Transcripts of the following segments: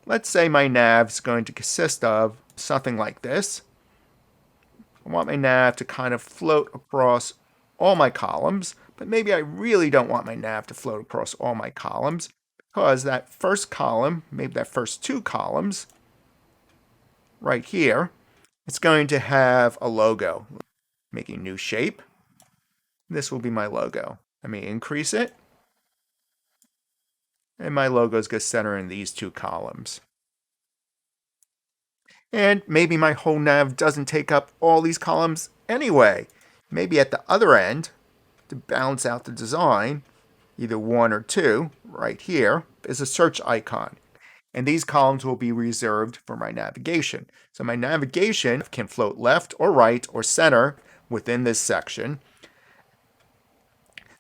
let's say my nav is going to consist of something like this. I want my nav to kind of float across all my columns, but maybe I really don't want my nav to float across all my columns because that first column, maybe that first two columns right here, it's going to have a logo. Making new shape. This will be my logo. Let me increase it. And my logo is going to center in these two columns. And maybe my whole nav doesn't take up all these columns anyway. Maybe at the other end, to balance out the design, either one or two, right here, is a search icon. And these columns will be reserved for my navigation. So my navigation can float left or right or center within this section.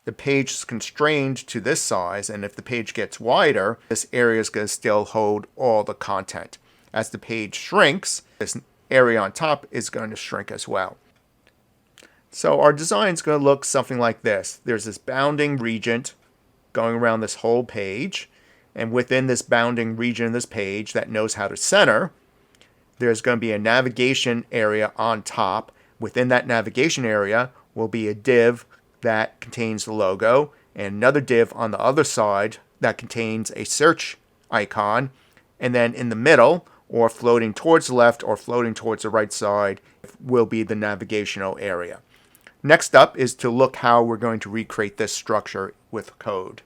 The page is constrained to this size, and if the page gets wider, this area is going to still hold all the content. As the page shrinks, this area on top is going to shrink as well. So our design is going to look something like this. There's this bounding region going around this whole page, and within this bounding region of this page that knows how to center, there's going to be a navigation area on top. Within that navigation area will be a div that contains the logo, and another div on the other side that contains a search icon, and then in the middle, or floating towards the left or floating towards the right side, will be the navigational area. Next up is to look how we're going to recreate this structure with code.